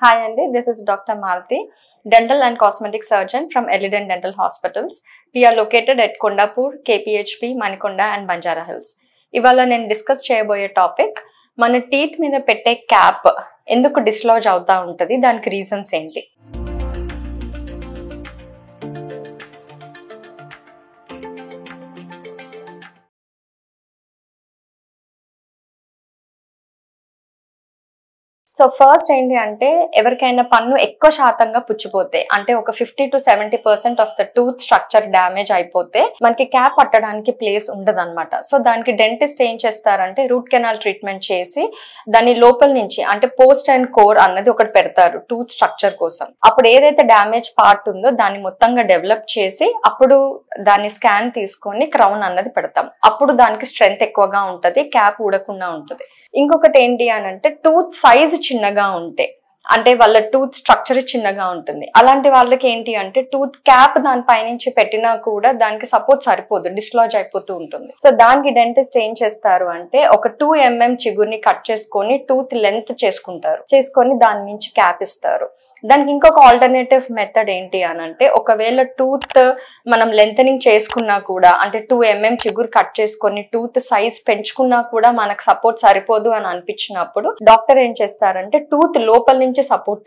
Hi Andy, this is Dr. Malti, Dental and Cosmetic Surgeon from Eliden Dental Hospitals. We are located at Kondapur, KPHP, Manikonda and Banjara Hills. ఇవాళ నేను discuss చేయబోయే topic మన teeth మీద పెట్టే cap ఎందుకు డిస్లాజ్ అవుతా ఉంటుంది, దానికి రీజన్స్ ఏంటి. సో ఫస్ట్ ఏంటి అంటే ఎవరికైనా పన్ను ఎక్కువ శాతంగా పుచ్చిపోతే అంటే ఒక 50 to 70% of the tooth structure damage అయిపోతే మనకి క్యాప్ పట్టడానికి ప్లేస్ ఉండదు అనమాట. సో దానికి డెంటిస్ట్ ఏం చేస్తారంటే రూట్ కెనాల్ ట్రీట్మెంట్ చేసి దాని లోపల నుంచి అంటే పోస్ట్ అండ్ కోర్ అన్నది ఒకటి పెడతారు టూత్ స్ట్రక్చర్ కోసం. అప్పుడు ఏదైతే డ్యామేజ్ పార్ట్ ఉందో దాన్ని మొత్తంగా డెవలప్ చేసి అప్పుడు దాన్ని స్కాన్ తీసుకొని క్రౌన్ అన్నది పెడతాం. అప్పుడు దానికి స్ట్రెంగ్త్ ఎక్కువగా ఉంటుంది, క్యాప్ ఊడకుండా ఉంటుంది. ఇంకొకటి ఏంటి అని అంటే టూత్ సైజ్ చిన్నగా ఉంటే అంటే వాళ్ళ టూత్ స్ట్రక్చర్ చిన్నగా ఉంటుంది. అలాంటి వాళ్ళకి ఏంటి అంటే టూత్ క్యాప్ దాని పైనుంచి పెట్టినా కూడా దానికి సపోర్ట్ సరిపోదు, డిస్లాజ్ అయిపోతూ ఉంటుంది. సో దానికి డెంటిస్ట్ ఏం చేస్తారు అంటే ఒక 2 mm చిగురిని కట్ చేసుకొని టూత్ లెంత్ చేసుకొని దాని నుంచి క్యాప్ ఇస్తారు. దానికి ఇంకొక ఆల్టర్నేటివ్ మెథడ్ ఏంటి అని అంటే ఒకవేళ టూత్ మనం లెంతనింగ్ చేసుకున్నా కూడా అంటే 2 mm చిగురు కట్ చేసుకొని టూత్ సైజ్ పెంచుకున్నా కూడా మనకు సపోర్ట్ సరిపోదు అని అనిపించినప్పుడు డాక్టర్ ఏం చేస్తారంటే టూత్ లోపల నుంచి సపోర్ట్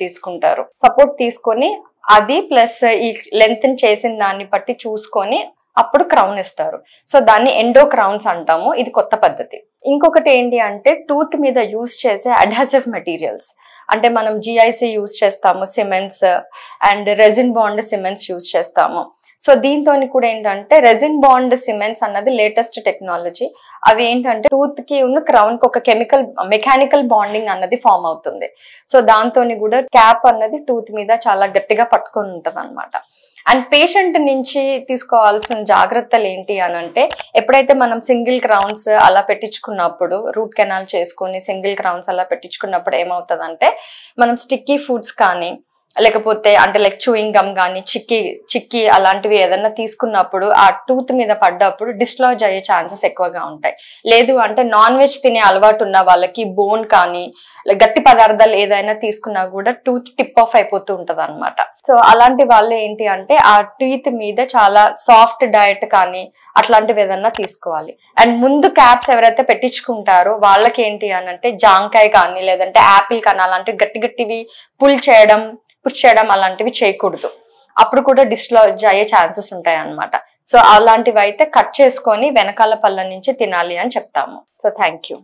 తీసుకొని అది ప్లస్ ఈ లెంత్ చేసిన దాన్ని బట్టి చూసుకొని అప్పుడు క్రౌన్ ఇస్తారు. సో దాన్ని ఎండో క్రౌన్స్ అంటాము. ఇది కొత్త పద్ధతి. ఇంకొకటి ఏంటి అంటే టూత్ మీద యూజ్ చేసే అడ్హెసివ్ మెటీరియల్స్ అంటే మనం జిఐసి యూజ్ చేస్తాము, cements and resin bond cements use చేస్తాము. సో దీంతో కూడా ఏంటంటే రెజిన్ బాండ్ సిమెంట్స్ అన్నది లేటెస్ట్ టెక్నాలజీ. అవి ఏంటంటే టూత్ కి ఉన్న క్రౌన్ కి ఒక మెకానికల్ బాండింగ్ అన్నది ఫామ్ అవుతుంది. సో దాంతో కూడా క్యాప్ అన్నది టూత్ మీద చాలా గట్టిగా పట్టుకొని ఉంటుంది అనమాట. అండ్ పేషెంట్ నుంచి తీసుకోవాల్సిన జాగ్రత్తలు ఏంటి అని అంటే ఎప్పుడైతే మనం సింగిల్ క్రౌన్స్ అలా పెట్టించుకున్నప్పుడు రూట్ కెనాల్ చేసుకుని సింగిల్ క్రౌన్స్ అలా పెట్టించుకున్నప్పుడు ఏమవుతుందంటే మనం స్టిక్కీ ఫుడ్స్ కానీ లేకపోతే అంటే లైక్ చూయింగ్ గమ్ కానీ చిక్కీ అలాంటివి ఏదన్నా తీసుకున్నప్పుడు ఆ టూత్ మీద పడ్డప్పుడు డిస్లాజ్ అయ్యే ఛాన్సెస్ ఎక్కువగా ఉంటాయి. లేదు అంటే నాన్ వెజ్ తినే అలవాటు ఉన్న వాళ్ళకి బోన్ కానీ గట్టి పదార్థాలు ఏదైనా తీసుకున్నా కూడా టూత్ టిప్ ఆఫ్ అయిపోతూ ఉంటది అనమాట. సో అలాంటి వాళ్ళు ఏంటి అంటే ఆ టీత్ మీద చాలా సాఫ్ట్ డయట్ కానీ అట్లాంటివి ఏదన్నా తీసుకోవాలి. అండ్ ముందు క్యాప్స్ ఎవరైతే పెట్టించుకుంటారో వాళ్ళకి ఏంటి అని అంటే జాంకాయ కానీ లేదంటే యాపిల్ కానీ అలాంటివి గట్టివి పుష్ చేయడం అలాంటివి చేయకూడదు. అప్పుడు కూడా డిస్లాజ్ అయ్యే ఛాన్సెస్ ఉంటాయి అన్నమాట. సో అలాంటివి అయితే కట్ చేసుకొని వెనకాల పళ్ళ నుంచి తినాలి అని చెప్తాము. So thank you.